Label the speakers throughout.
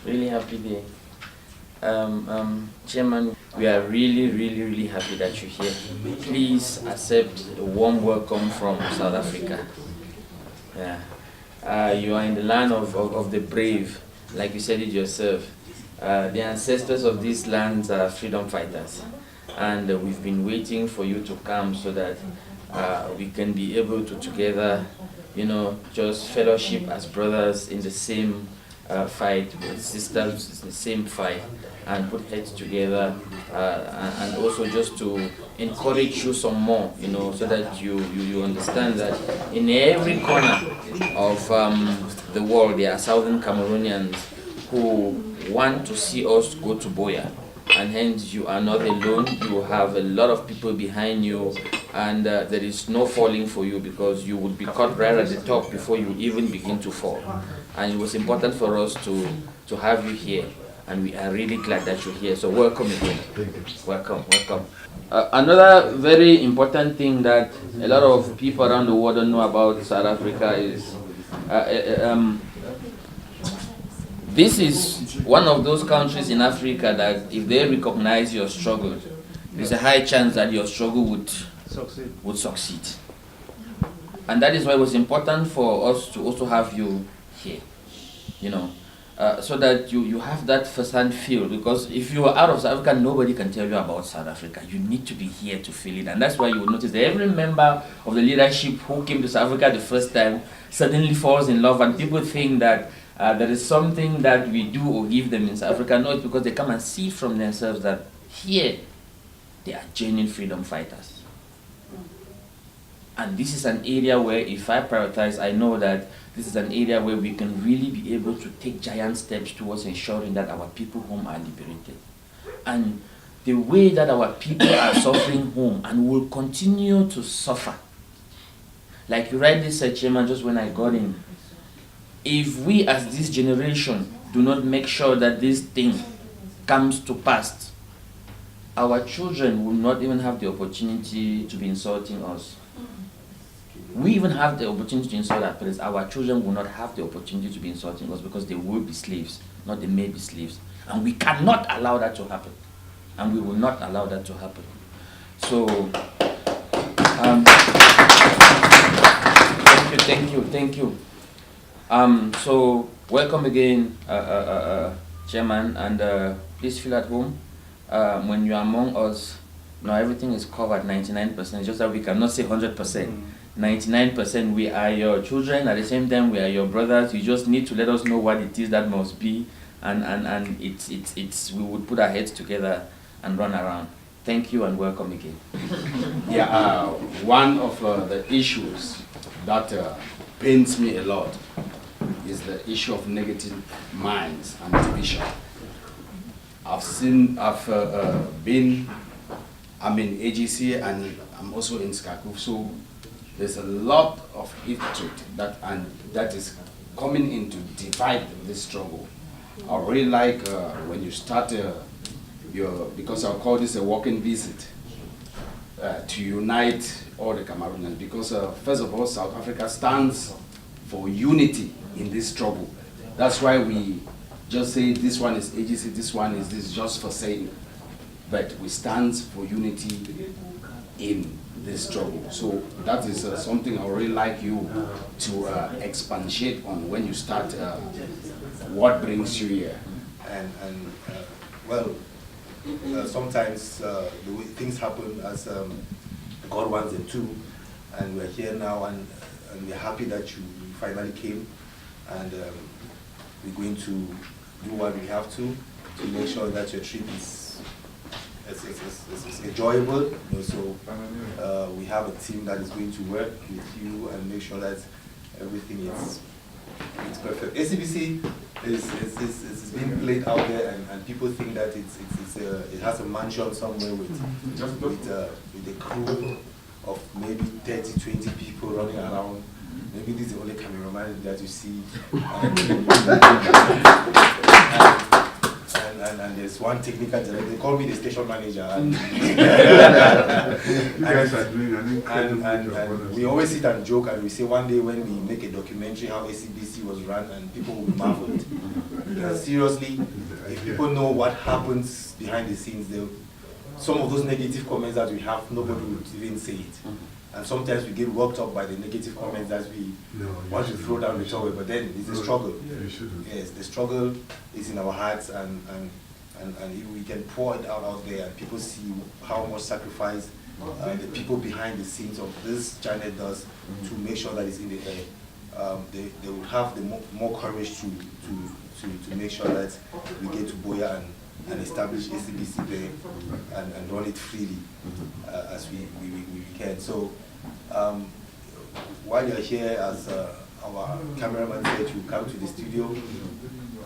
Speaker 1: Really happy day. Chairman, we are really happy that you're here. Please accept a warm welcome from South Africa. Yeah. You are in the land of the brave, like you said it yourself. The ancestors of these lands are freedom fighters. And we've been waiting for you to come so that we can be able to together, just fellowship as brothers in the same fight, with sisters in the same fight, and put heads together, and also just to encourage you some more, so that you understand that in every corner of the world there are Southern Cameroonians who want to see us go to Boya. And hence you are not alone, you have a lot of people behind you, and there is no falling for you, because you would be caught right at the top before you even begin to fall. And it was important for us to have you here, and we are really glad that you're here. So welcome again. Welcome. Another very important thing that a lot of people around the world don't know about South Africa is this is one of those countries in Africa that if they recognize your struggle, there's a high chance that your struggle would succeed. And that is why it was important for us to also have you here, so that you have that first-hand feel. Because if you are out of South Africa, nobody can tell you about South Africa. You need to be here to feel it. And that's why you will notice that every member of the leadership who came to South Africa the first time suddenly falls in love, and people think that there is something that we do or give them in South Africa. No, it's because they come and see from themselves that here they are genuine freedom fighters. And this is an area where, if I prioritize, I know that this is an area where we can really be able to take giant steps towards ensuring that our people home are liberated. And the way that our people are suffering home and will continue to suffer. Like you rightly said, Chairman, just when I got in, if we as this generation do not make sure that this thing comes to pass, our children will not even have the opportunity to be insulting us. We even have the opportunity to insult our parents. Our children will not have the opportunity to be insulting us, because they will be slaves, not they may be slaves. And we cannot allow that to happen. And we will not allow that to happen. So, thank you. So welcome again, Chairman, and please feel at home. When you are among us, now everything is covered 99%, just that we cannot say 100%. 99%, we are your children, at the same time we are your brothers. You just need to let us know what it is that must be, and it's we would put our heads together and run around. Thank you and welcome again.
Speaker 2: Yeah, one of the issues that pains me a lot is the issue of negative minds and division. I'm in AGC and I'm also in SCACUF, so there's a lot of hatred that is coming in to divide this struggle. I really like when you start because I'll call this a walking visit, to unite all the Cameroonians, because first of all, South Africa stands for unity in this struggle. That's why we just say this one is AGC, this one is this, just for saying, but we stand for unity in this struggle. So that is something I would really like you to expatiate on when you start what brings you here.
Speaker 3: Sometimes the way things happen as God wants them to, and we're here now, and we're happy that you finally came, and we're going to do what we have to make sure that your trip is enjoyable. So we have a team that is going to work with you and make sure that everything is perfect. SCBC is being played out there, and people think that it has a mansion somewhere with a crew of maybe 30, 20 people running around. Maybe this is the only cameraman that you see. And there's one technical director. They call me the station manager. And,
Speaker 4: You guys are doing an incredible job.
Speaker 3: and we always sit and joke, and we say one day when we make a documentary how SCBC was run, and people will be marveled. Because seriously, if people know what happens behind the scenes, some of those negative comments that we have, nobody would even say it. And sometimes we get worked up by the negative comments that we want to throw down the towel, but then it's a struggle. Yes, the struggle is in our hearts, and if we can pour it out there, and people see how much sacrifice the people behind the scenes of this channel does to make sure that it's in the air, they will have the more courage to make sure that we get to Boya and establish SCBC there and run it freely as we can. So while you're here, as our cameraman said, you come to the studio.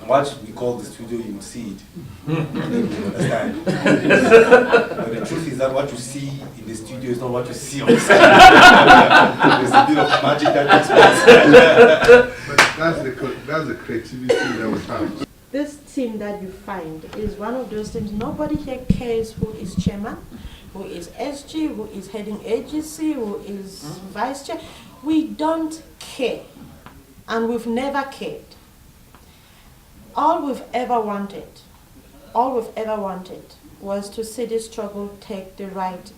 Speaker 3: What we call the studio, you will see it. And then you understand. But the truth is that what you see in the studio is not what you see on the screen. There's a bit of magic that takes place.
Speaker 4: But that's the creativity that we have.
Speaker 5: This team that you find is one of those teams. Nobody here cares who is chairman, who is SG, who is heading agency, who is vice chair. We don't care, and we've never cared. All we've ever wanted was to see this struggle take the right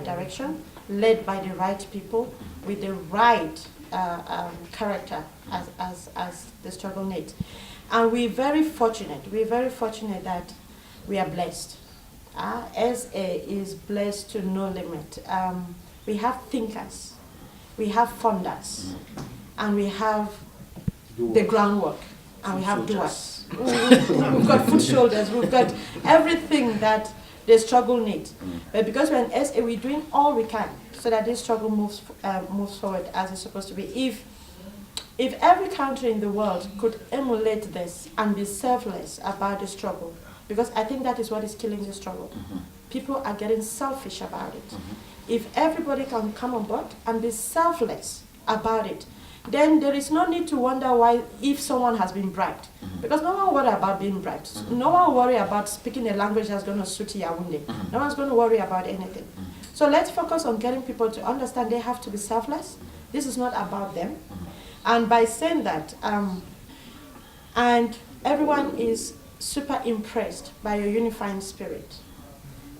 Speaker 5: direction, led by the right people, with the right character as the struggle needs. And we're very fortunate that we are blessed. SA is blessed to no limit. We have thinkers, we have funders, and we have the groundwork, and we have doers. We've got foot shoulders, we've got everything that the struggle needs. But because we're in SA, we're doing all we can so that this struggle moves forward as it's supposed to be. If every country in the world could emulate this and be selfless about the struggle, because I think that is what is killing the struggle. People are getting selfish about it. If everybody can come on board and be selfless about it, then there is no need to wonder why if someone has been bribed. Because no one worry about being bribed. No one worry about speaking a language that's going to suit Yaoundé. No one's going to worry about anything. So let's focus on getting people to understand they have to be selfless. This is not about them. And by saying that, and everyone is super impressed by your unifying spirit,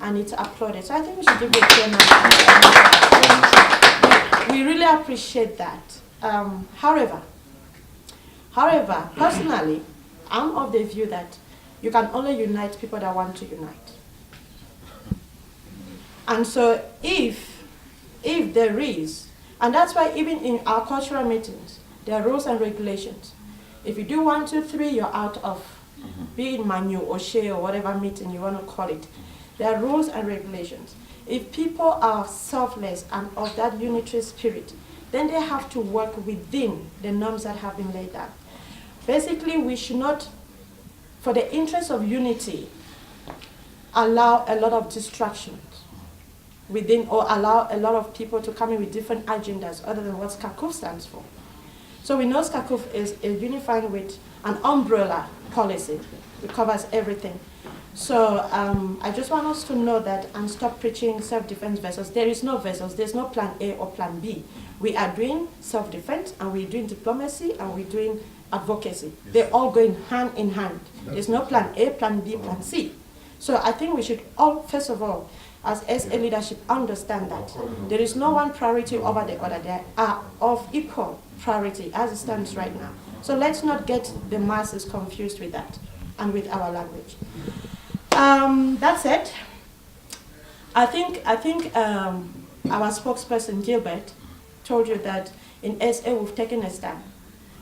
Speaker 5: and it's applauded. So I think we should give you a We really appreciate that. However, personally, I'm of the view that you can only unite people that want to unite. And so if there is, and that's why even in our cultural meetings, there are rules and regulations. If you do 1, 2, 3, you're out of, be it Manu or Shea or whatever meeting you want to call it. There are rules and regulations. If people are selfless and of that unitary spirit, then they have to work within the norms that have been laid down. Basically, we should not, for the interest of unity, allow a lot of distractions within, or allow a lot of people to come in with different agendas other than what SCACUF stands for. So we know SCACUF is unifying with an umbrella policy. It covers everything. So I just want us to know that and stop preaching self-defense vessels. There is no vessels. There's no plan A or plan B. We are doing self-defense, and we're doing diplomacy, and we're doing advocacy. Yes. They're all going hand in hand. There's no plan A, plan B, plan C. So I think we should all, first of all, as SA leadership, understand that there is no one priority over the other. They are of equal priority as it stands right now. So let's not get the masses confused with that and with our language. That's it. I think our spokesperson Gilbert told you that in SA we've taken a stand.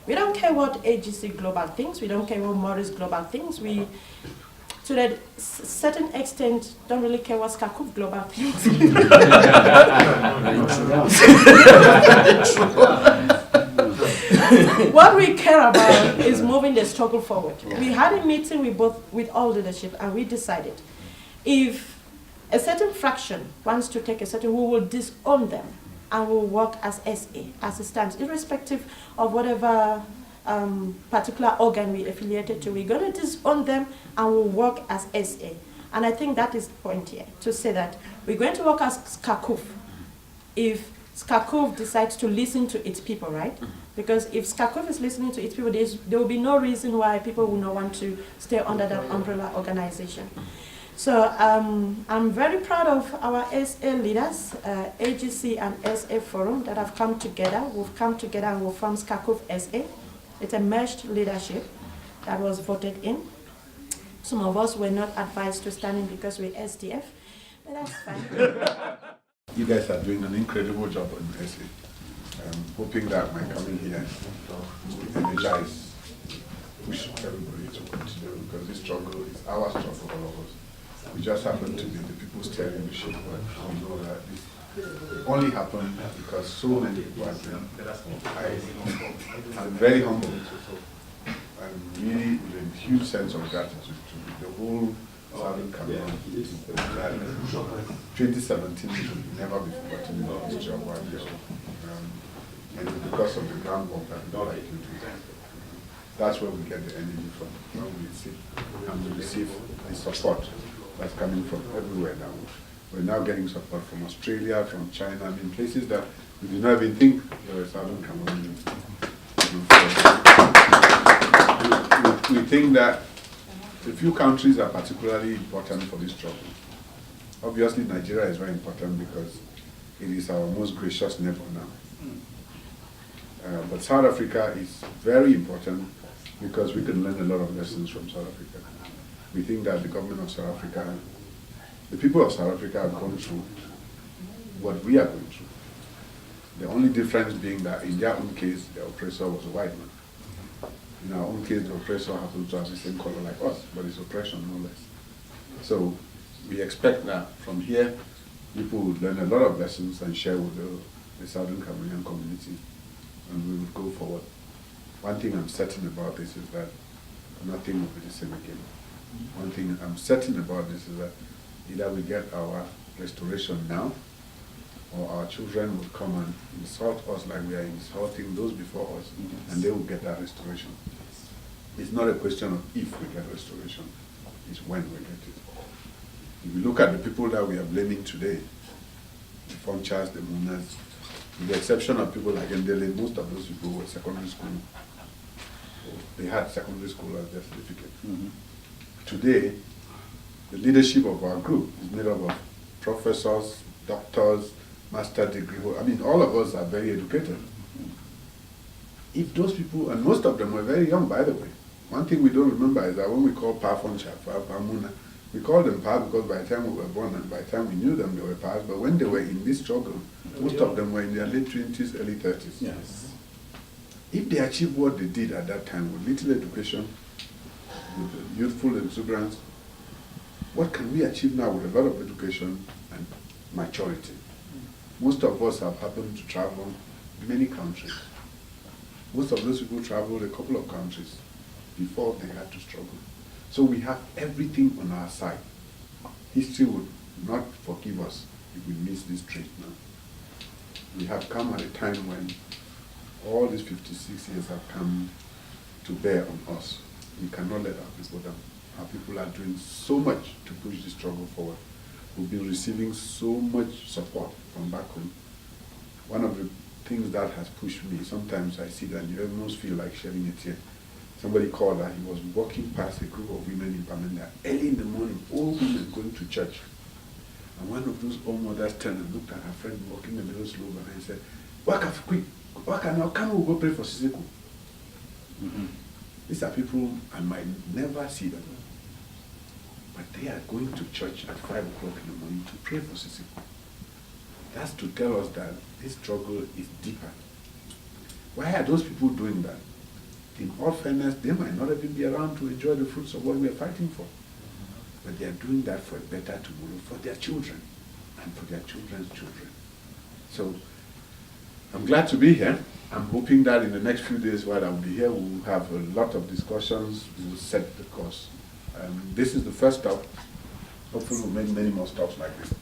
Speaker 5: We don't care what AGC Global thinks. We don't care what Morris Global thinks. We, to a certain extent, don't really care what SCACUF Global thinks. What we care about is moving the struggle forward. We had a meeting with all leadership, and we decided if a certain fraction wants to take a certain, we will disown them and we'll work as SA, as it stands, irrespective of whatever particular organ we affiliated to. We're going to disown them and we'll work as SA. And I think that is the point here, to say that we're going to work as SCACUF if SCACUF decides to listen to its people, right? Because if SCACUF is listening to its people, there will be no reason why people will not want to stay under that umbrella organization. So I'm very proud of our SA leaders, AGC and SA Forum that have come together. We've come together and we've formed SCACUF SA. It's a merged leadership that was voted in. Some of us were not advised to stand in because we're SDF, but that's fine.
Speaker 4: You guys are doing an incredible job on SA. I'm hoping that my coming here will energize, push everybody to continue, because this struggle is our struggle, all of us. We just happen to be the people steering the ship, but we know that this only happened because so many people are doing. I'm very humble. I'm really with a huge sense of gratitude to the whole Southern Cameroon. 2017 will never be forgotten in the history of our nation. And it's because of the groundwork that people like you do. That's where we get the energy from, when we see and we receive the support that's coming from everywhere now. We're now getting support from Australia, from China, I mean places that we did not even think there were Southern Cameroon. We think that a few countries are particularly important for this struggle. Obviously, Nigeria is very important because it is our most gracious neighbor now. But South Africa is very important because we can learn a lot of lessons from South Africa. We think that the government of South Africa, the people of South Africa have gone through what we are going through. The only difference being that in their own case, the oppressor was a white man. In our own case, the oppressor happens to have the same color like us, but it's oppression, no less. So we expect that from here, people would learn a lot of lessons and share with the Southern Cameroonian community, and we would go forward. One thing I'm certain about this is that nothing will be the same again. One thing I'm certain about this is that either we get our restoration now, or our children will come and insult us like we are insulting those before us, and they will get that restoration. It's not a question of if we get restoration, it's when we get it. If you look at the people that we are blaming today, the Fonchas, the Munas, with the exception of people like Ndele, most of those people were secondary school. They had secondary school as their certificate. Today, the leadership of our group is made up of professors, doctors, master degree. I mean, all of us are very educated. If those people, and most of them were very young, by the way. One thing we don't remember is that when we call Pa Foncha, Pa Muna, we called them Pa because by the time we were born and by the time we knew them, they were Pas. But when they were in this struggle, most of them were in their late 20s, early 30s.
Speaker 2: Yes.
Speaker 4: If they achieved what they did at that time with little education, with youthful exuberance, what can we achieve now with a lot of education and maturity? Most of us have happened to travel many countries. Most of those people traveled a couple of countries before they had to struggle. So we have everything on our side. History would not forgive us if we miss this trait now. We have come at a time when all these 56 years have come to bear on us. We cannot let our people down. Our people are doing so much to push this struggle forward. We've been receiving so much support from back home. One of the things that has pushed me, sometimes I see that you almost feel like shedding a tear. Somebody called that he was walking past a group of women in Pamenda early in the morning, all women going to church. And one of those old mothers turned and looked at her friend walking a little slower and said, "Waka quick, waka now, come we go pray for Sisiku." These are people I might never see them, but they are going to church at 5 o'clock in the morning to pray for Sisiku. That's to tell us that this struggle is deeper. Why are those people doing that? In all fairness, they might not even be around to enjoy the fruits of what we are fighting for. But they are doing that for a better tomorrow for their children and for their children's children. So I'm glad to be here. I'm hoping that in the next few days while I'll be here, we'll have a lot of discussions. We'll set the course. This is the first stop. Hopefully we'll make many more stops like this.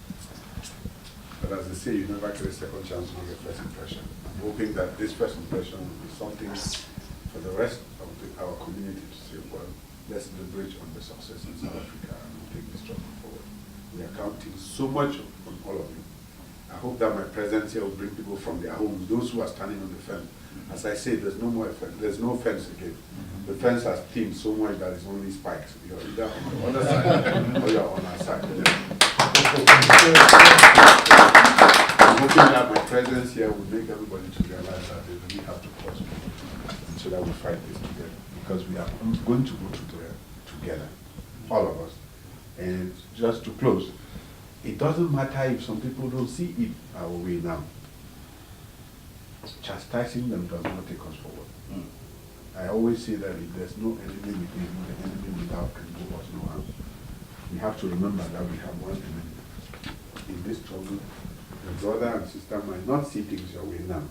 Speaker 4: But as they say, you never get a second chance to make a first impression. I'm hoping that this first impression will be something for the rest of our community to say, well, let's leverage on the success in South Africa and take this struggle forward. We are counting so much on all of you. I hope that my presence here will bring people from their homes, those who are standing on the fence. As I say, there's no more fence, there's no fence again. The fence has thinned so much that it's only spikes. You're either on the other side or you're on our side. I'm hoping that my presence here will make everybody to realize that they really have to cross so that we fight this together. Because we are going to go through there together, all of us. And just to close, it doesn't matter if some people don't see it our way now. Chastising them does not take us forward. I always say that if there's no enemy within, the enemy without can do us no harm. We have to remember that we have one enemy. In this struggle, your brother and sister might not see things your way now,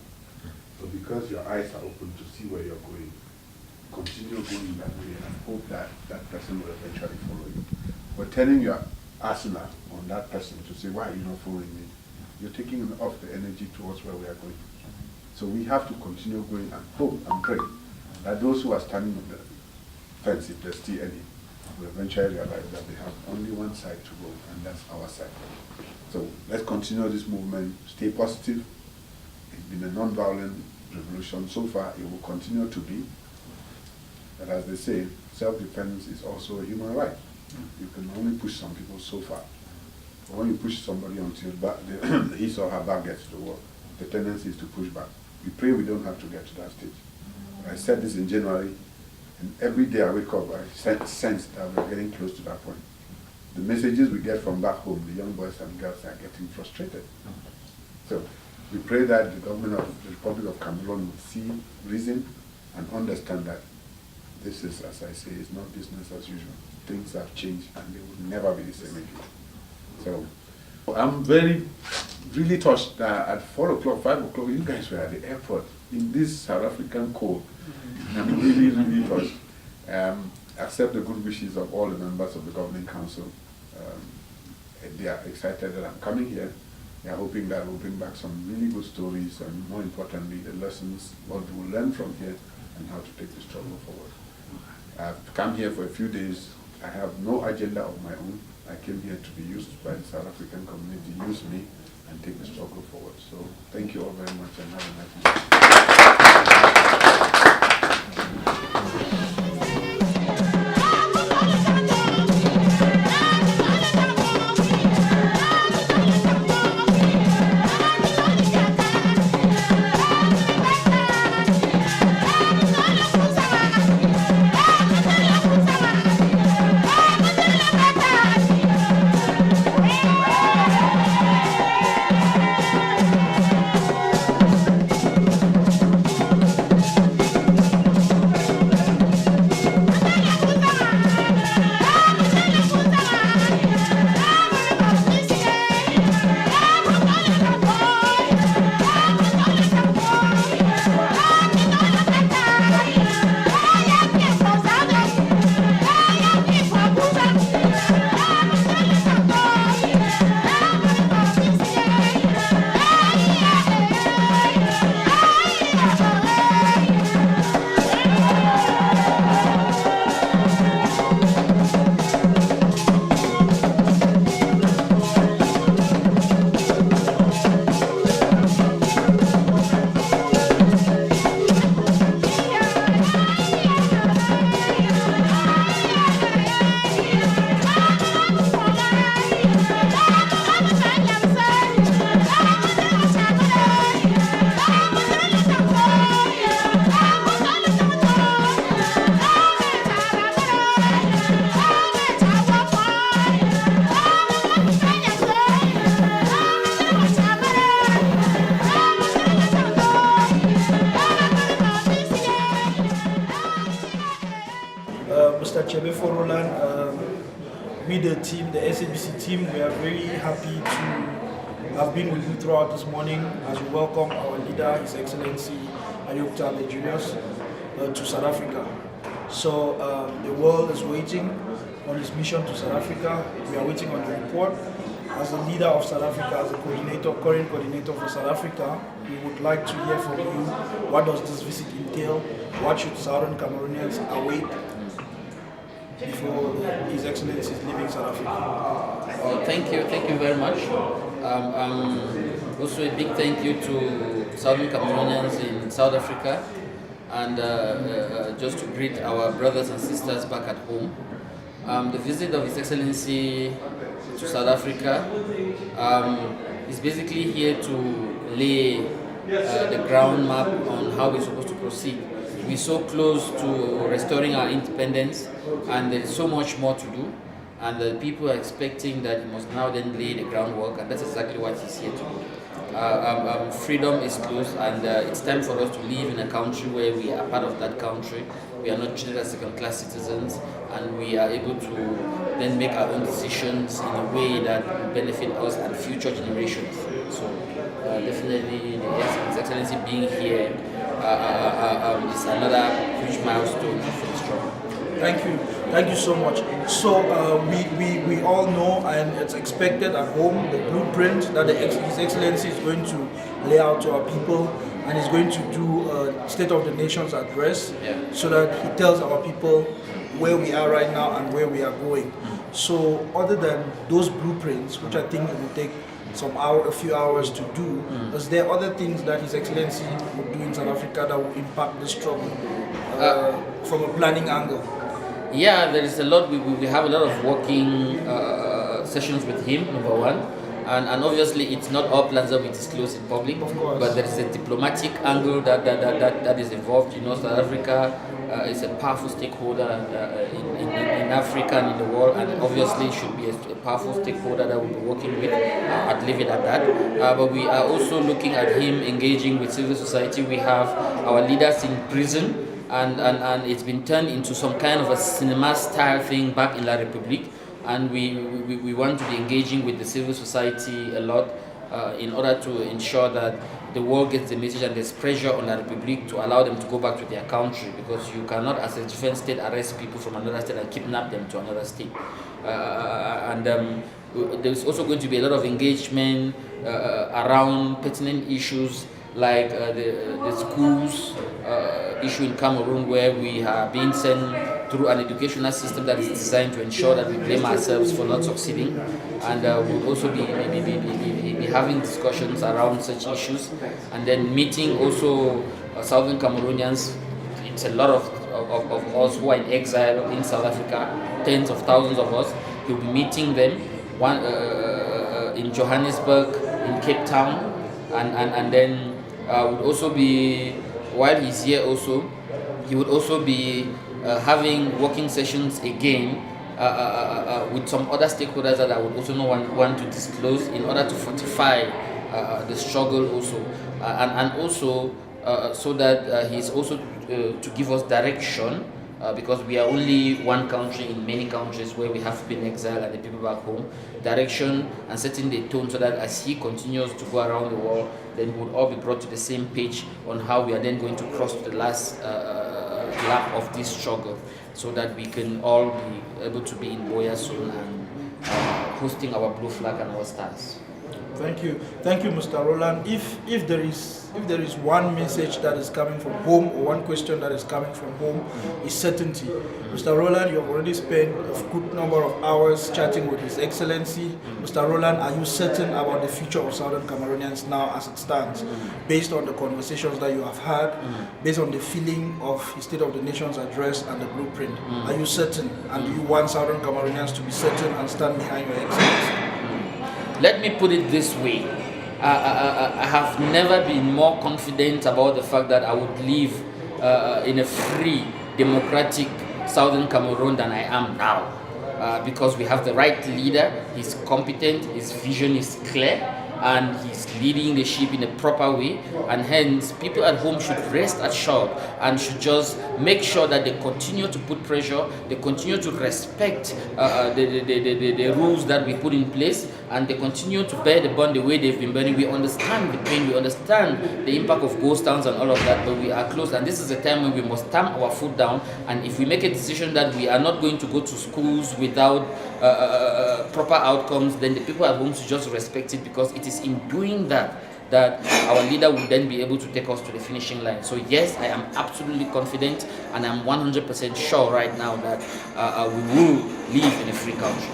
Speaker 4: but because your eyes are open to see where you're going, continue going that way and hope that that person will eventually follow you. But turning your arsenal on that person to say, why are you not following me? You're taking off the energy towards where we are going. So we have to continue going and hope and pray that those who are standing on the fence, if there's still any, will eventually realize that they have only one side to go, and that's our side. So let's continue this movement, stay positive. It's been a non-violent revolution so far, it will continue to be. But as they say, self-defense is also a human right. You can only push some people so far. But when you push somebody until his or her back gets to the wall, the tendency is to push back. We pray we don't have to get to that stage. I said this in January, and every day I wake up, I sense that we're getting close to that point. The messages we get from back home, the young boys and girls are getting frustrated. So we pray that the government of the Republic of Cameroon will see reason and understand that this is, as I say, is not business as usual. Things have changed and they will never be the same again. So I'm really touched that at 4 o'clock, 5 o'clock, you guys were at the airport in this South African cold. I'm really touched. Accept the good wishes of all the members of the Governing Council. They are excited that I'm coming here. They are hoping that we'll bring back some really good stories and, more importantly, the lessons what we will learn from here and how to take the struggle forward. I've come here for a few days. I have no agenda of my own. I came here to be used by the South African community, use me, and take the struggle forward. So thank you all very much and have a nice
Speaker 6: Mr. Chebe Forolan, we the team, the SABC team, we are very happy to have been with you throughout this morning as we welcome our leader, His Excellency Ayuk Tabe Julius, to South Africa. So the world is waiting on his mission to South Africa. We are waiting on the report, as the leader of South Africa, as the current coordinator for South Africa, we would like to hear from you, what does this visit entail? What should Southern Cameroonians await before His Excellency is leaving South Africa?
Speaker 1: Well, thank you very much. Also a big thank you to Southern Cameroonians in South Africa, and just to greet our brothers and sisters back at home. The visit of His Excellency to South Africa is basically here to lay the ground map on how we're supposed to proceed. We're so close to restoring our independence, and there is so much more to do, and the people are expecting that he must now then lay the groundwork, and that's exactly what he's here to do. Freedom is close, and it's time for us to live in a country where we are part of that country. We are not treated as second-class citizens, and we are able to then make our own decisions in a way that will benefit us and future generations. So definitely His Excellency being here is another huge milestone for the struggle.
Speaker 6: Thank you so much. So we all know, and it's expected at home, the blueprint that His Excellency is going to lay out to our people, and is going to do a State of the Nation's address, so that he tells our people where we are right now and where we are going. So other than those blueprints, which I think it will take a few hours to do, is there other things that His Excellency will do in South Africa that will impact the struggle from a planning angle?
Speaker 1: Yeah, there is a lot. We have a lot of working sessions with him, number one. And obviously, it's not all plans that we disclose in public,
Speaker 6: of course,
Speaker 1: but there is a diplomatic angle that is involved. You know, South Africa is a powerful stakeholder in Africa and in the world, and obviously should be a powerful stakeholder that we'll be working with. I'd leave it at that. But we are also looking at him engaging with civil society. We have our leaders in prison, and it's been turned into some kind of a cinema-style thing back in La République. And we want to be engaging with the civil society a lot in order to ensure that the world gets the message, and there's pressure on La République to allow them to go back to their country, because you cannot, as a different state, arrest people from another state and kidnap them to another state. There's also going to be a lot of engagement around pertinent issues like the schools issue in Cameroon, where we are being sent through an educational system that is designed to ensure that we blame ourselves for not succeeding, and we'll also be having discussions around such issues, and then meeting also Southern Cameroonians. It's a lot of us who are in exile in South Africa, tens of thousands of us. He'll be meeting them in Johannesburg, in Cape Town, and then would also be, while he's here also, he would also be having working sessions again with some other stakeholders that I would also not want to disclose, in order to fortify the struggle also, and also so that he's also to give us direction, because we are only one country in many countries where we have been exiled and the people back home, direction and setting the tone, so that as he continues to go around the world, then we'll all be brought to the same page on how we are then going to cross to the last lap of this struggle, so that we can all be able to be in Boya soon and hosting our blue flag and our stars.
Speaker 6: Thank you, Mr. Roland. If there is one message that is coming from home, or one question that is coming from home, is certainty. Mr. Roland, you have already spent a good number of hours chatting with His Excellency. Mr. Roland, are you certain about the future of Southern Cameroonians now as it stands, based on the conversations that you have had, based on the feeling of his State of the Nation's address and the blueprint? Are you certain, and do you want Southern Cameroonians to be certain and stand behind Your Excellency?
Speaker 1: Let me put it this way. I have never been more confident about the fact that I would live in a free, democratic Southern Cameroon than I am now. Because we have the right leader, he's competent, his vision is clear, and he's leading the ship in a proper way, and hence people at home should rest assured and should just make sure that they continue to put pressure, they continue to respect the rules that we put in place, and they continue to bear the burn the way they've been bearing. We understand the pain, we understand the impact of ghost towns and all of that, but we are close, and this is a time when we must stamp our foot down. And if we make a decision that we are not going to go to schools without proper outcomes, then the people at home should just respect it, because it is in doing that that our leader will then be able to take us to the finishing line. So yes, I am absolutely confident, and I'm 100% sure right now that we will live in a free country.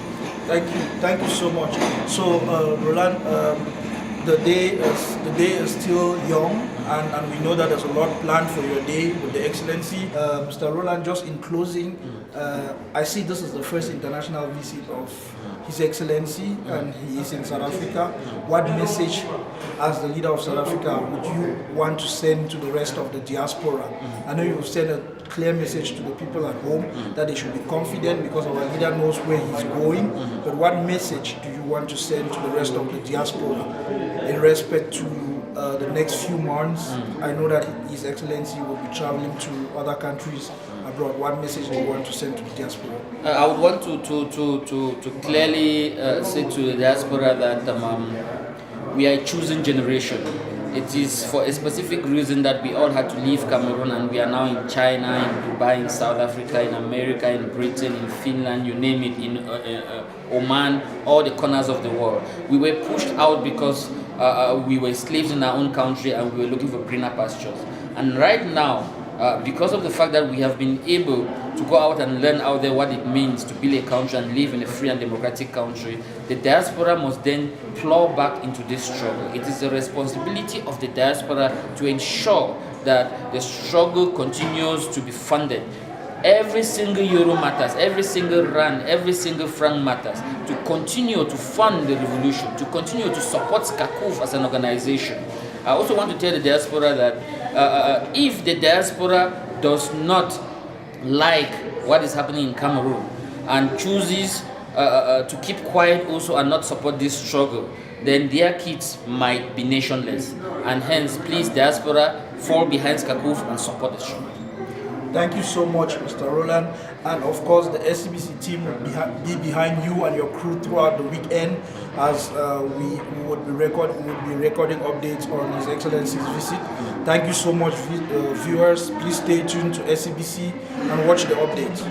Speaker 6: Thank you so much. So Roland, the day is still young, and we know that there's a lot planned for your day with the Excellency. Mr. Roland, just in closing, I see this is the first international visit of His Excellency, and he is in South Africa. What message, as the leader of South Africa, would you want to send to the rest of the diaspora? I know you've sent a clear message to the people at home that they should be confident because our leader knows where he's going, but what message do you want to send to the rest of the diaspora in respect to the next few months? I know that His Excellency will be traveling to other countries abroad. What message do you want to send to the diaspora?
Speaker 1: I would want to clearly say to the diaspora that we are a chosen generation. It is for a specific reason that we all had to leave Cameroon, and we are now in China, in Dubai, in South Africa, in America, in Britain, in Finland, you name it, in Oman, all the corners of the world. We were pushed out because we were slaves in our own country, and we were looking for greener pastures. And right now, because of the fact that we have been able to go out and learn out there what it means to build a country and live in a free and democratic country, the diaspora must then plow back into this struggle. It is the responsibility of the diaspora to ensure that the struggle continues to be funded. Every single euro matters, every single rand, every single franc matters, to continue to fund the revolution, to continue to support SCACUF as an organization. I also want to tell the diaspora that if the diaspora does not like what is happening in Cameroon and chooses to keep quiet also and not support this struggle, then their kids might be nationless. And hence, please, diaspora, fall behind SCACUF and support the struggle.
Speaker 6: Thank you so much, Mr. Roland. And of course, the SCBC team will be behind you and your crew throughout the weekend, as we would be recording updates on His Excellency's visit. Thank you so much, viewers. Please stay tuned to SCBC and watch the updates.